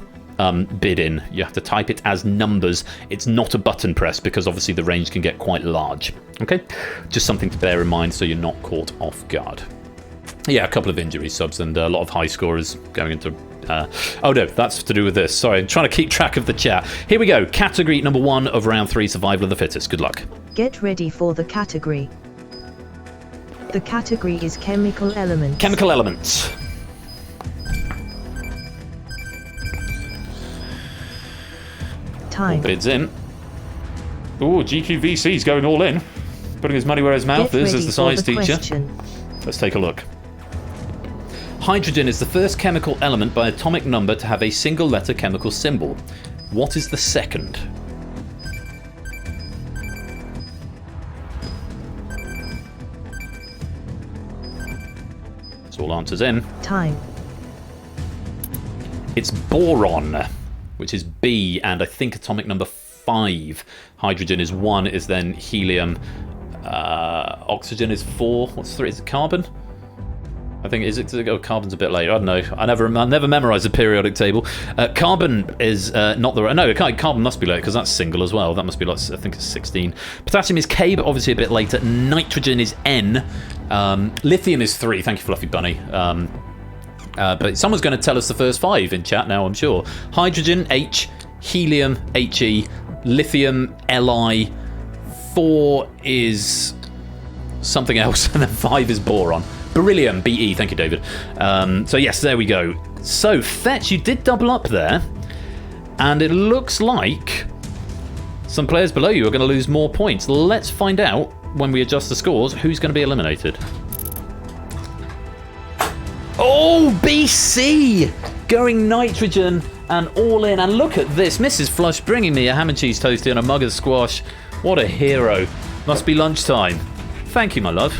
bid in. You have to type it as numbers. It's not a button press because obviously the range can get quite large. Okay, just something to bear in mind so you're not caught off guard. Yeah, a couple of injury subs and a lot of high scorers going into... oh no, that's to do with this. Sorry, I'm trying to keep track of the chat. Here we go. Category number 1 of round 3, survival of the fittest. Good luck. Get ready for the category. The category is chemical elements. Chemical elements. Time. Bids in. Ooh, GQVC's going all in. Putting his money where his mouth is as the science teacher. Question. Let's take a look. Hydrogen is the first chemical element by atomic number to have a single letter chemical symbol. What is the second? That's all answers in. Time. It's boron, which is B, and I think atomic number 5. Hydrogen is 1, is then helium. Oxygen is 4. What's 3? Is it carbon? I think carbon's a bit later. I don't know. I never memorised the periodic table. Carbon is not the... No, carbon must be later because that's single as well. That must be like, I think it's 16. Potassium is K, but obviously a bit later. Nitrogen is N. Lithium is 3. Thank you, Fluffy Bunny. But someone's going to tell us the first 5 in chat now, I'm sure. Hydrogen, H. Helium, HE. Lithium, Li. 4 is something else, and then 5 is boron. Beryllium, BE, thank you, David. So yes, there we go. So, Fetch, you did double up there, and it looks like some players below you are going to lose more points. Let's find out, when we adjust the scores, who's going to be eliminated. Oh, BC! Going nitrogen and all in. And look at this, Mrs. Flush bringing me a ham and cheese toastie and a mug of squash. What a hero. Must be lunchtime. Thank you, my love.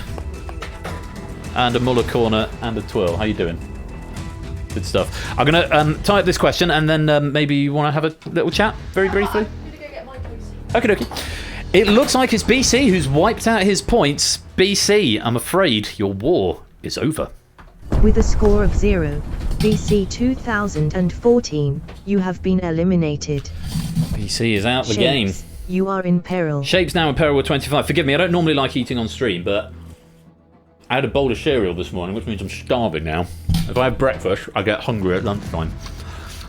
And a Muller corner and a twirl. How you doing? Good stuff. I'm going to tie up this question and then maybe you want to have a little chat very briefly? I'm going to go get my toastie. Okie dokie. It looks like it's BC who's wiped out his points. BC, I'm afraid your war is over. With a score of 0, BC 2014, you have been eliminated. BC is out the game. Shapes, you are in peril. Shape's now in peril with 25. Forgive me, I don't normally like eating on stream, but I had a bowl of cereal this morning, which means I'm starving now. If I have breakfast, I get hungry at lunchtime.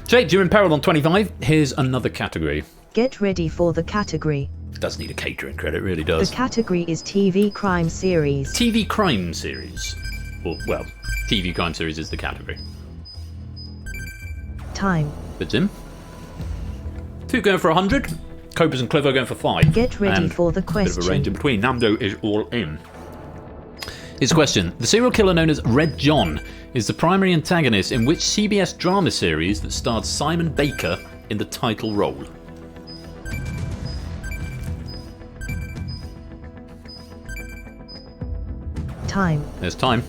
Shapes, you're in peril on 25. Here's another category. Get ready for the category. It does need a catering credit, it really does. The category is TV crime series. TV crime series. Well, TV crime series is the category. Time. Bids in. 2 going for 100. Cobras and Clivo going for 5. Get ready and for the a bit of a range question. in between. Nando is all in. His question. The serial killer known as Red John is the primary antagonist in which CBS drama series that starred Simon Baker in the title role? Time. There's time.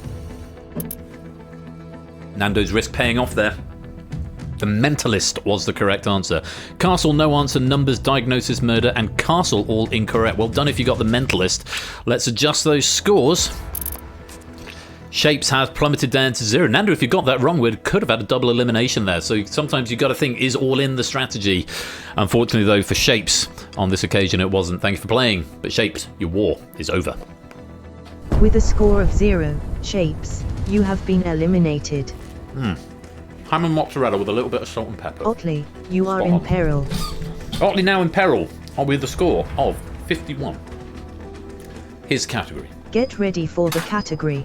Nando's risk paying off there. The Mentalist was the correct answer. Castle, no answer. Numbers, diagnosis, murder, and Castle all incorrect. Well done if you got the Mentalist. Let's adjust those scores. Shapes has plummeted down to 0. Nando, if you got that wrong, we could have had a double elimination there. So sometimes you've got to think, is all in the strategy? Unfortunately, though, for Shapes, on this occasion it wasn't. Thank you for playing. But Shapes, your war is over. With a score of 0, Shapes, you have been eliminated. Ham and mozzarella with a little bit of salt and pepper. Otley, you are Spot in on. peril. Otley now in peril, with a score of 51. His category. Get ready for the category.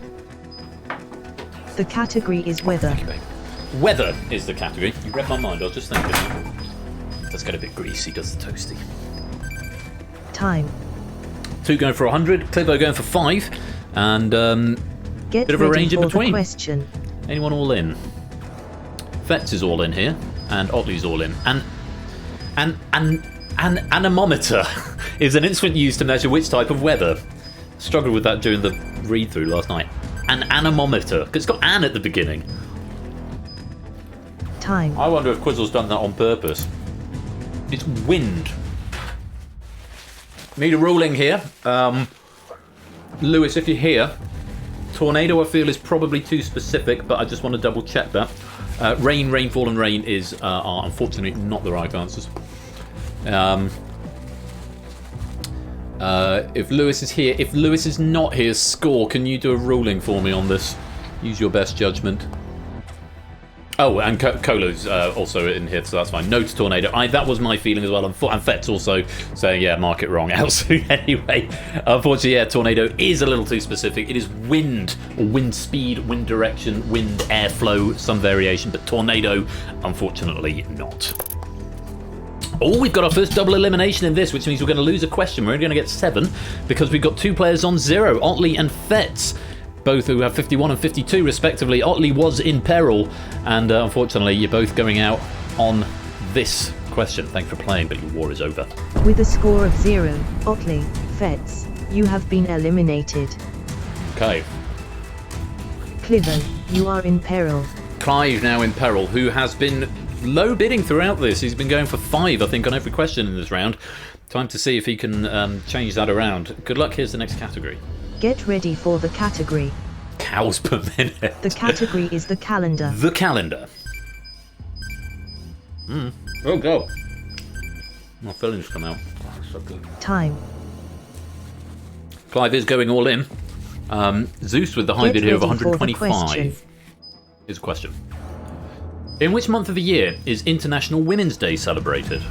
The category is weather. Thank you, babe. Weather is the category. You read my mind, I was just thinking. It does get a bit greasy, does the toasty. Time. 2 going for 100, Clivo going for 5, and Get bit of a ready range in for between. the question. Anyone all in? Fetz is all in here, and Otley's all in. And an anemometer is an instrument used to measure which type of weather. Struggled with that during the read-through last night. An anemometer, because it's got an at the beginning. Time. I wonder if Quizzle's done that on purpose. It's wind. Need a ruling here. Lewis, if you're here, tornado I feel is probably too specific, but I just want to double check that. Rain, rainfall, and rain are unfortunately not the right answers. If Lewis is here, if Lewis is not here, Score, can you do a ruling for me on this? Use your best judgment. Oh, and Colo's also in here, so that's fine. No to tornado. That was my feeling as well. And Fett's also saying, yeah, mark it wrong, Elsu. Anyway, unfortunately, yeah, tornado is a little too specific. It is wind, or wind speed, wind direction, wind airflow, some variation, but tornado, unfortunately, not. Oh, we've got our first double elimination in this, which means we're going to lose a question. We're only going to get 7 because we've got 2 players on 0, Otley and Fetz, both who have 51 and 52 respectively. Otley was in peril, and unfortunately you're both going out on this question. Thanks for playing, but your war is over. With a score of 0, Otley, Fetz, you have been eliminated. Okay. Cliven, you are in peril. Clive now in peril, who has been low bidding throughout this. He's been going for 5, I think, on every question in this round. Time to see if he can change that around. Good luck. Here's the next category. Get ready for the category. Cows per minute. The category is the calendar. The calendar. Oh, go. My fillings come out. Oh, so good. Time. Clive is going all in. Zeus with the high bid here of ready for the 125. Here's a question. In which month of the year is International Women's Day celebrated?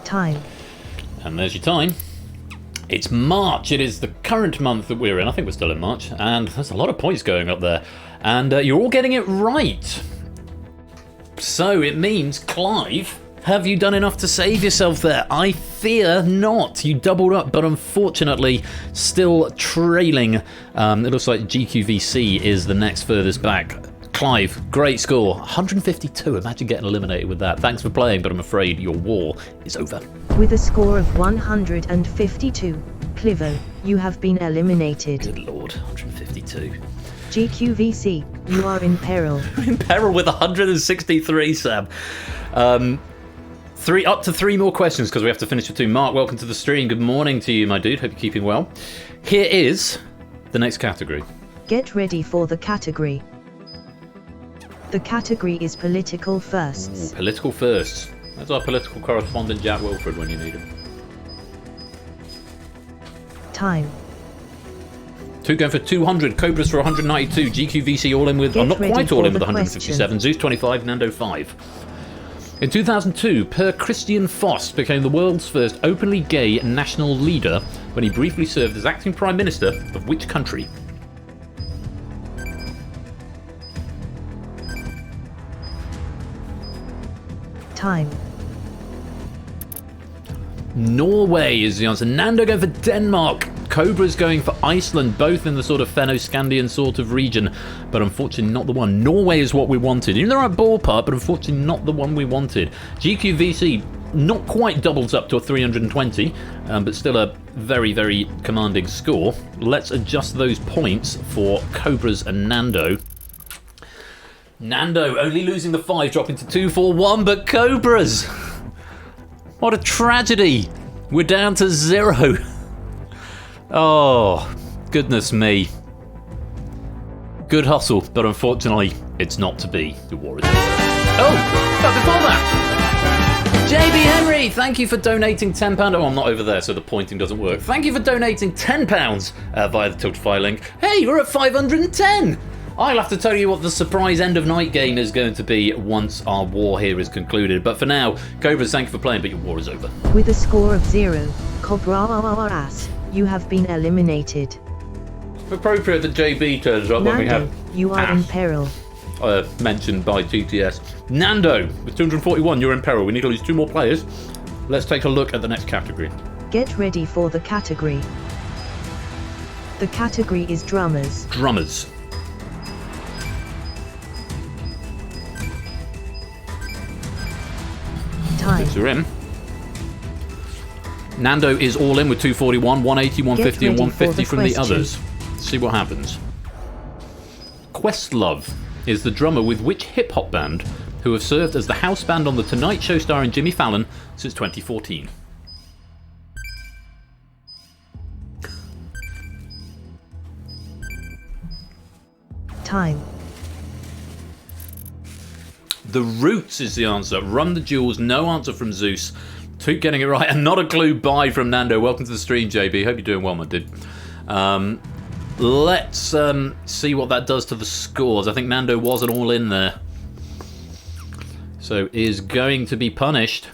Time. And there's your time. It's March. It is the current month that we're in. I think we're still in March. And there's a lot of points going up there. And you're all getting it right. So it means, Clive, have you done enough to save yourself there? I fear not. You doubled up, but unfortunately still trailing. It looks like GQVC is the next furthest back. Clive, great score. 152. Imagine getting eliminated with that. Thanks for playing, but I'm afraid your war is over. With a score of 152, Clivo, you have been eliminated. Good lord, 152. GQVC, you are in peril. In peril with 163, Sam. Up to 3 more questions because we have to finish with 2. Mark, welcome to the stream. Good morning to you, my dude. Hope you're keeping well. Here is the next category. Get ready for the category. The category is political firsts. Ooh, political firsts. That's our political correspondent, Jack Wilford, when you need him. Time. 2 going for 200, Cobras for 192, GQVC all in with, not quite all in with 157, Zeus 25, Nando 5. In 2002, Per Christian Voss became the world's first openly gay national leader when he briefly served as acting Prime Minister of which country? Time. Norway is the answer. Nando going for Denmark. Cobra's going for Iceland, both in the sort of Fennoscandian sort of region, but unfortunately not the one. Norway is what we wanted. In the right ballpark, but unfortunately not the one we wanted. GQVC not quite doubles up to a 320, but still a very, very commanding score. Let's adjust those points for Cobras and Nando. Nando only losing the 5, dropping to 241, but Cobras! What a tragedy! We're down to 0. Oh, goodness me. Good hustle, but unfortunately, it's not to be. The war is over. Oh, but before that, JB Henry, thank you for donating £10. Oh, I'm not over there, so the pointing doesn't work. Thank you for donating £10 via the Tiltify link. Hey, we're at 510! I'll have to tell you what the surprise end of night game is going to be once our war here is concluded. But for now, Cobras, thank you for playing, but your war is over. With a score of 0, Cobras, you have been eliminated. Appropriate that JB turns up Nando, when we have you are in peril. mentioned by TTS. Nando, with 241, you're in peril. We need to lose 2 more players. Let's take a look at the next category. Get ready for the category. The category is drummers. Drummers. Time. You're in. Nando is all in with 241, 180, 150 and 150 from the others. Let's see what happens. Questlove is the drummer with which hip-hop band who have served as the house band on The Tonight Show starring Jimmy Fallon since 2014? Time. The Roots is the answer. Run the Jewels. No answer from Zeus. Toot getting it right. And not a clue. Bye from Nando. Welcome to the stream, JB. Hope you're doing well, my dude. Let's see what that does to the scores. I think Nando wasn't all in there. So is going to be punished.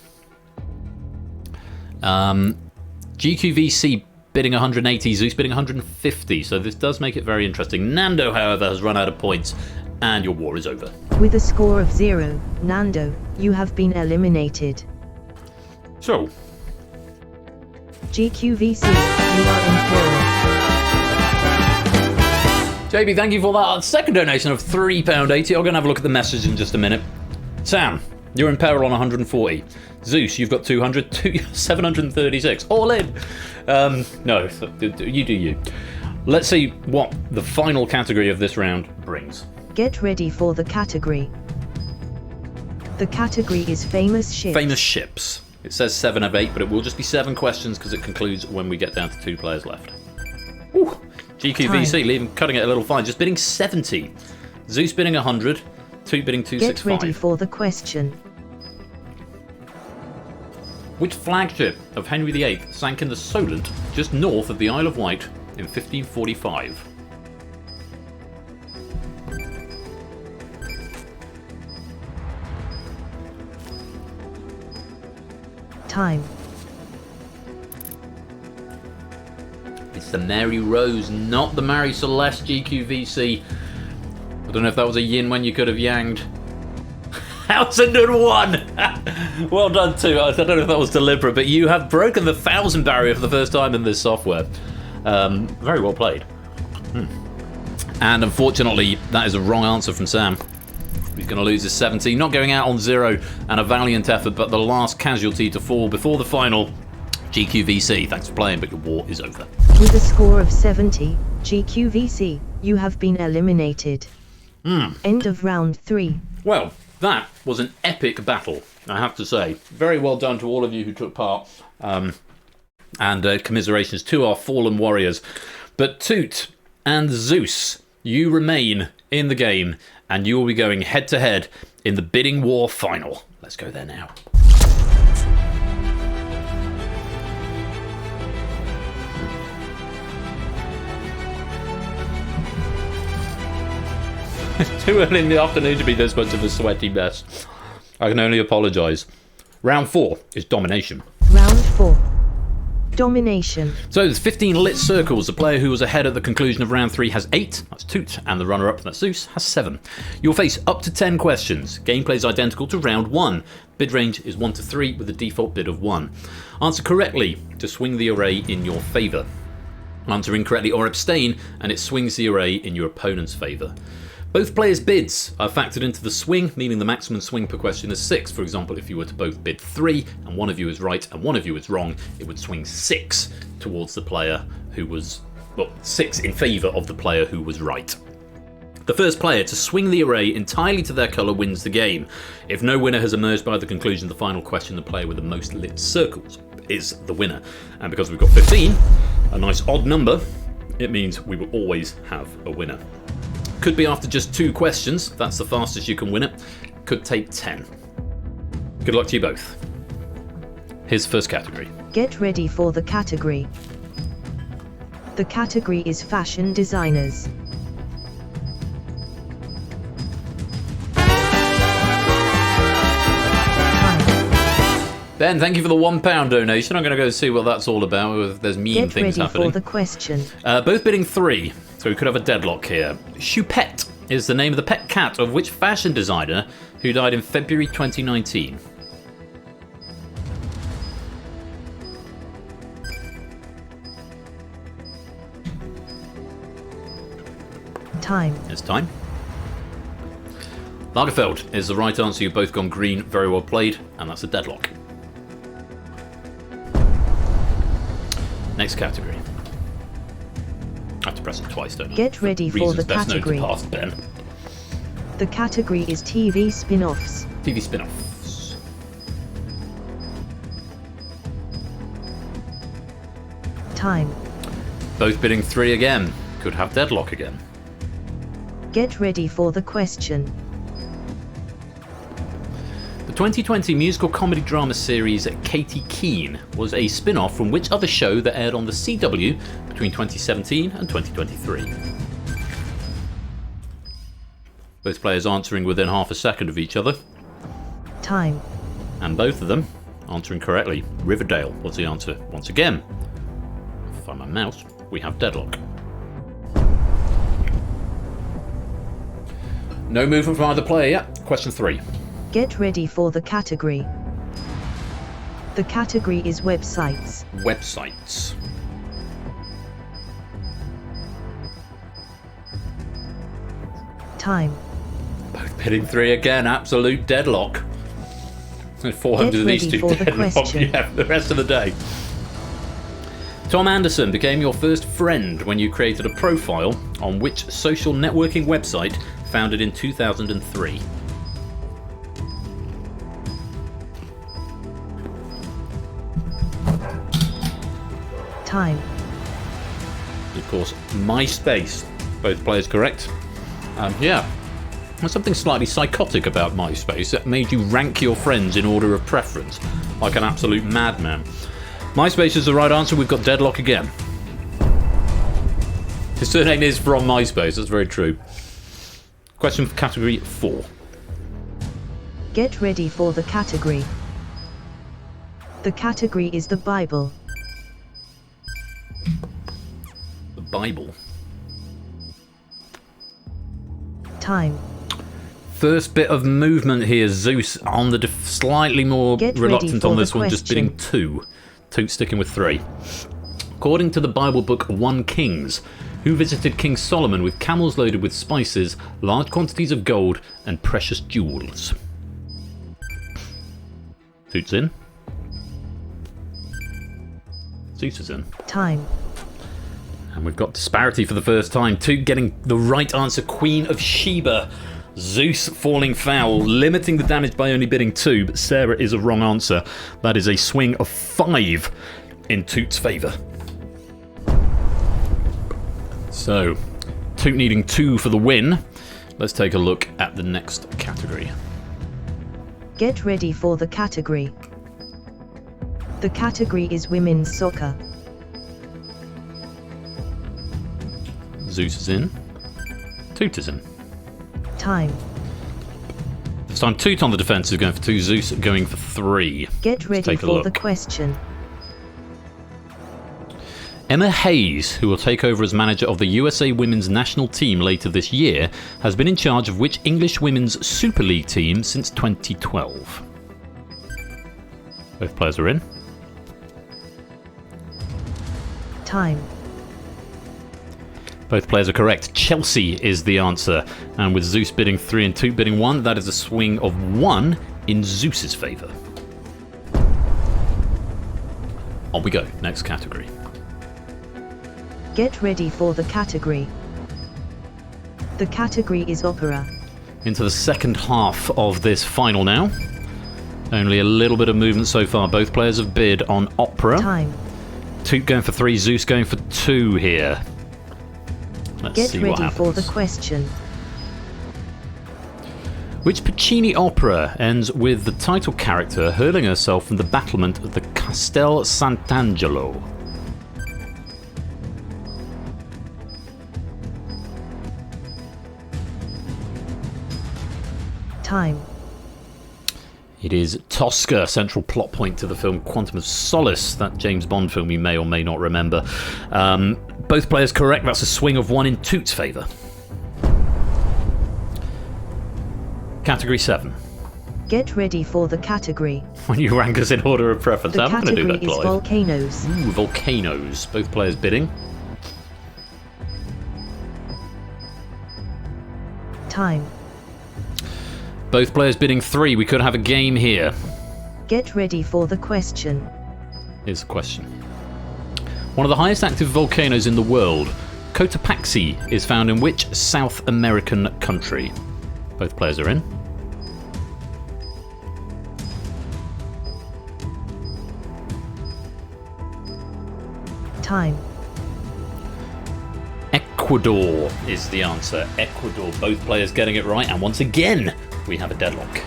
GQVC bidding 180. Zeus bidding 150. So this does make it very interesting. Nando, however, has run out of points. And your war is over. With a score of 0, Nando, you have been eliminated. So, GQVC, you are in peril. JB, thank you for that second donation of £3.80. I'm going to have a look at the message in just a minute. Sam, you're in peril on 140. Zeus, you've got 200, 736. All in. No, you do you. Let's see what the final category of this round brings. Get ready for the category. The category is famous ships. Famous ships. It says 7 of 8, but it will just be 7 questions because it concludes when we get down to 2 players left. Ooh, GQVC cutting it a little fine, just bidding 70. Zeus bidding 100, Toot bidding 265. Get ready for the question. Which flagship of Henry VIII sank in the Solent just north of the Isle of Wight in 1545? Time. It's the Mary Rose, not the Mary Celeste, GQVC. I don't know if that was a yin when you could have yanged. 1001! Well done, too. I don't know if that was deliberate, but you have broken the 1,000 barrier for the first time in this software. Very well played. And unfortunately, that is a wrong answer from Sam. He's going to lose his 70. Not going out on 0 and a valiant effort, but the last casualty to fall before the final. GQVC, thanks for playing, but your war is over. With a score of 70, GQVC, you have been eliminated. End of round 3. Well, that was an epic battle, I have to say. Very well done to all of you who took part. And commiserations to our fallen warriors. But Toot and Zeus, you remain in the game, and you will be going head-to-head in the bidding war final. Let's go there now. It's too early in the afternoon to be this much of a sweaty mess. I can only apologise. Round 4 is domination. Round 4. Domination. So there's 15 lit circles. The player who was ahead at the conclusion of round 3 has 8. That's Toot. And the runner-up, that's Zeus, has 7. You'll face up to 10 questions. Gameplay is identical to round 1. Bid range is 1 to 3 with a default bid of 1. Answer correctly to swing the array in your favour. Answer incorrectly or abstain and it swings the array in your opponent's favour. Both players' bids are factored into the swing, meaning the maximum swing per question is 6. For example, if you were to both bid 3 and one of you is right and one of you is wrong, it would swing 6 towards the player who was, well, 6 in favour of the player who was right. The first player to swing the array entirely to their colour wins the game. If no winner has emerged by the conclusion of the final question, the player with the most lit circles is the winner. And because we've got 15, a nice odd number, it means we will always have a winner. Could be after just 2 questions, that's the fastest you can win it. Could take 10. Good luck to you both. Here's the first category. Get ready for the category. The category is fashion designers. Ben, thank you for the £1 donation. I'm going to go see what that's all about, if there's mean things happening. Get ready for the question. Both bidding 3, so we could have a deadlock here. Choupette is the name of the pet cat of which fashion designer who died in February 2019? Time. It's time. Lagerfeld is the right answer. You've both gone green. Very well played. And that's a deadlock. Next category. I have to press it twice, don't I? Get ready for the Reasons best known to category. past Ben. The category is TV spin-offs. TV spin-offs. Time. Both bidding 3 again. Could have deadlock again. Get ready for the question. The 2020 musical comedy drama series Katie Keene was a spin-off from which other show that aired on the CW between 2017 and 2023? Both players answering within half a second of each other. Time. And both of them answering correctly. Riverdale was the answer. Once again, find my mouse, we have deadlock. No movement from either player yet. Question 3. Get ready for the category. The category is websites. Websites. Time. Both bidding 3 again. Absolute deadlock. There's 400 Get of these ready two for the deadlock. question. Yeah, the rest of the day. Tom Anderson became your first friend when you created a profile on which social networking website founded in 2003? Time. Of course, MySpace. Both players correct. Yeah. There's something slightly psychotic about MySpace that made you rank your friends in order of preference, like an absolute madman. MySpace is the right answer. We've got deadlock again. His surname is from MySpace. That's very true. Question for category 4. Get ready for the category. The category is the Bible. The Bible. Time. First bit of movement here. Zeus on the slightly more Get ready reluctant for on the this one, just bidding question. 2. Toot sticking with 3. According to the Bible book 1 Kings, who visited King Solomon with camels loaded with spices, large quantities of gold, and precious jewels? Toot's in. Zeus is in. Time. And we've got disparity for the first time. Toot getting the right answer, Queen of Sheba. Zeus falling foul, limiting the damage by only bidding 2, but Sarah is a wrong answer. That is a swing of 5 in Toot's favour. So, Toot needing 2 for the win. Let's take a look at the next category. Get ready for the category. The category is women's soccer. Zeus is in. Toot is in. Time. This time Toot on the defence is going for 2, Zeus going for 3. Get ready take a for the look. question. Emma Hayes, who will take over as manager of the USA women's national team later this year, has been in charge of which English women's Super League team since 2012? Both players are in. Time. Both players are correct. Chelsea is the answer. And with Zeus bidding 3 and Toot bidding 1, that is a swing of 1 in Zeus's favour. On we go. Next category. Get ready for the category. The category is opera. Into the second half of this final now. Only a little bit of movement so far. Both players have bid on opera. Time. Toot going for 3, Zeus going for 2 here. Let's Get see what ready happens. for the question. Which Puccini opera ends with the title character hurling herself from the battlement of the Castel Sant'Angelo? Time. It is Tosca, central plot point to the film Quantum of Solace, that James Bond film you may or may not remember. Both players correct, that's a swing of 1 in Toot's favour. Category 7. Get ready for the category. When you rank us in order of preference, The I'm going to do category that, is Clive. volcanoes. Ooh, volcanoes. Both players bidding. Time. Both players bidding 3. We could have a game here. Get ready for the question. Here's the question. One of the highest active volcanoes in the world, Cotopaxi, is found in which South American country? Both players are in. Time. Ecuador is the answer. Ecuador. Both players getting it right. And once again, we have a deadlock.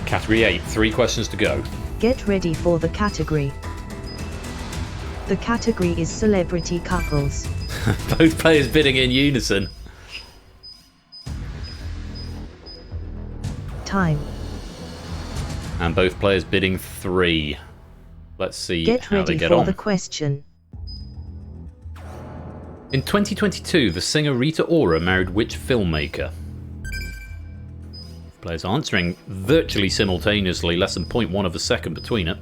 Category 8. 3 questions to go. Get ready for the category. The category is celebrity couples. Both players bidding in unison. Time. And both players bidding 3. Let's see Get how they ready get for on. the question. In 2022, the singer Rita Ora married which filmmaker? Players answering virtually simultaneously, less than 0.1 of a second between it.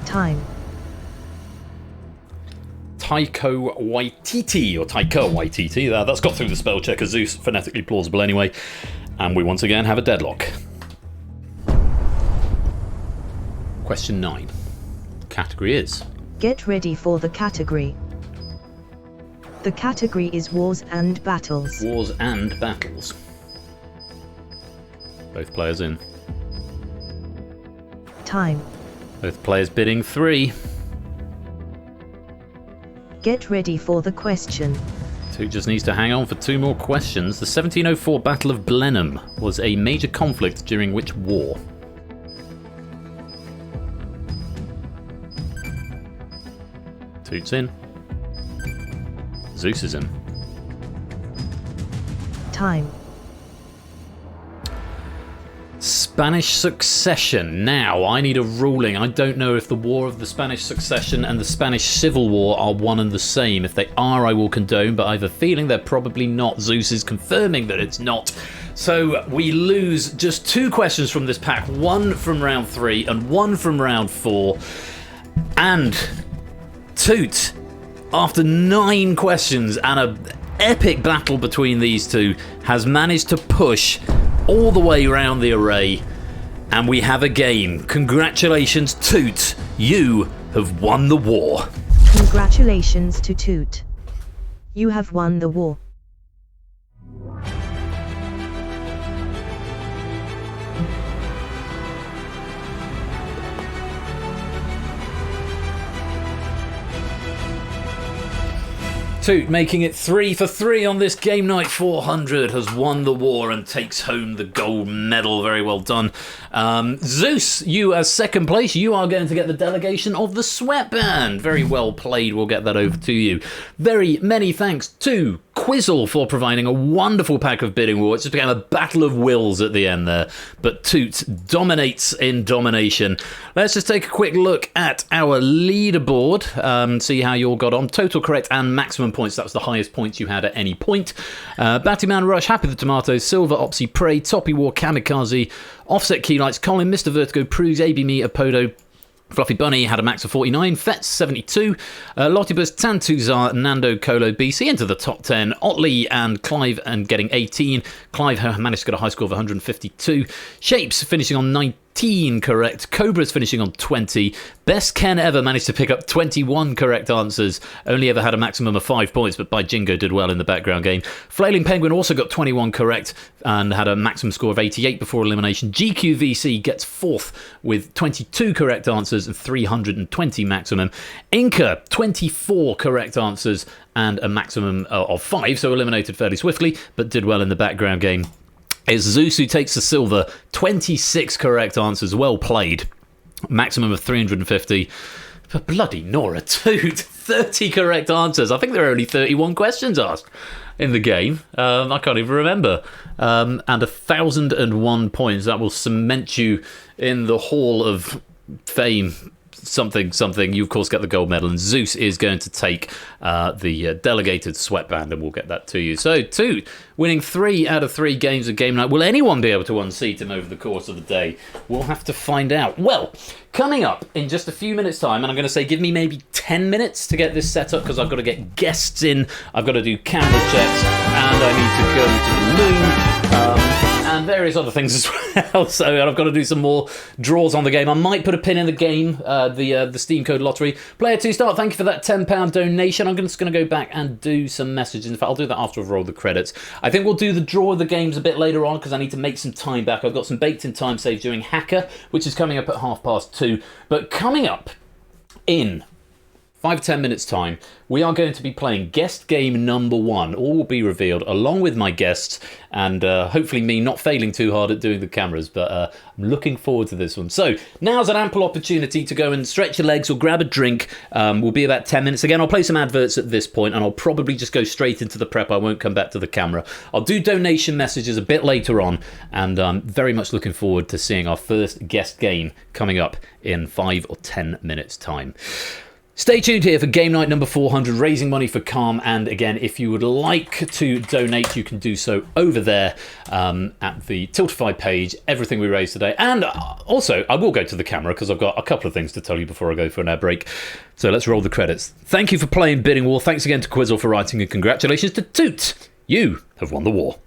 Time. Taika Waititi, or Taika Waititi. That's got through the spell checker. Zeus, phonetically plausible anyway. And we once again have a deadlock. Question 9. Category is... Get ready for the category. The category is wars and battles. Wars and battles. Both players in. Time. Both players bidding 3. Get ready for the question. Two just needs to hang on for 2 more questions. The 1704 Battle of Blenheim was a major conflict during which war? Toots in. Zeus is in. Time. Spanish Succession. Now, I need a ruling. I don't know if the War of the Spanish Succession and the Spanish Civil War are one and the same. If they are, I will condone, but I have a feeling they're probably not. Zeus is confirming that it's not. So we lose just 2 questions from this pack. 1 from round 3 and 1 from round 4. And Toot, after 9 questions and an epic battle between these two, has managed to push all the way around the array, and we have a game. Congratulations, Toot. You have won the war. Congratulations to Toot. You have won the war. Toot, making it 3 for 3 on this Game Night 400, has won the war and takes home the gold medal. Very well done. Zeus, you as second place, you are going to get the delegation of the Sweatband. Very well played. We'll get that over to you. Very many thanks to Quizzle for providing a wonderful pack of bidding war. It just became a battle of wills at the end there, but Toot dominates in domination. Let's just take a quick look at our leaderboard, see how you all got on. Total correct and maximum points. That was the highest points you had at any point. Battyman Rush, Happy the Tomato, Silver, Opsy, Prey, Toppy War, Kamikaze, Offset Keylights, Colin, Mr. Vertigo, Prues, AB Me, Apodo, Fluffy Bunny had a max of 49, Fetz 72, Lottibus, Tantuzar, Nando, Colo, BC into the top 10, Otley and Clive and getting 18. Clive managed to get a high score of 152. Shapes finishing on 19 correct. Cobra's finishing on 20. Best Ken ever managed to pick up 21 correct answers. Only ever had a maximum of 5 points, but by Jingo did well in the background game. Flailing Penguin also got 21 correct and had a maximum score of 88 before elimination. GQVC gets 4th with 22 correct answers and 320 maximum. Inca, 24 correct answers and a maximum of 5, so eliminated fairly swiftly, but did well in the background game. It's Zeus who takes the silver, 26 correct answers, well played. Maximum of 350. But bloody Nora Toot, 30 correct answers. I think there are only 31 questions asked in the game. I can't even remember. And 1,001 points. That will cement you in the Hall of Fame. Something. You, of course, get the gold medal. And Zeus is going to take the delegated sweatband, and we'll get that to you. So, Toot, winning 3 out of 3 games of Game Night. Will anyone be able to unseat him over the course of the day? We'll have to find out. Well, coming up in just a few minutes' time, and I'm going to say give me maybe 10 minutes to get this set up, because I've got to get guests in, I've got to do camera checks, and I need to go to the loo. and various other things as well. So I've got to do some more draws on the game. I might put a pin in the game, the Steam Code Lottery. Player 2 Start, thank you for that £10 donation. I'm just going to go back and do some messages. In fact, I'll do that after I've rolled the credits. I think we'll do the draw of the games a bit later on because I need to make some time back. I've got some baked-in time saves during Hacker, which is coming up at 2:30. But coming up in 5-10 minutes time, we are going to be playing guest game number 1. All will be revealed along with my guests and hopefully me not failing too hard at doing the cameras, but I'm looking forward to this one. So now's an ample opportunity to go and stretch your legs or grab a drink. We'll be about 10 minutes. Again, I'll play some adverts at this point and I'll probably just go straight into the prep. I won't come back to the camera. I'll do donation messages a bit later on, and I'm very much looking forward to seeing our first guest game coming up in 5 or 10 minutes time. Stay tuned here for game night number 400, raising money for Calm. And again, if you would like to donate, you can do so over there at the Tiltify page, everything we raised today. And also, I will go to the camera because I've got a couple of things to tell you before I go for an ad break. So let's roll the credits. Thank you for playing Bidding War. Thanks again to Quizzle for writing, and congratulations to Toot. You have won the war.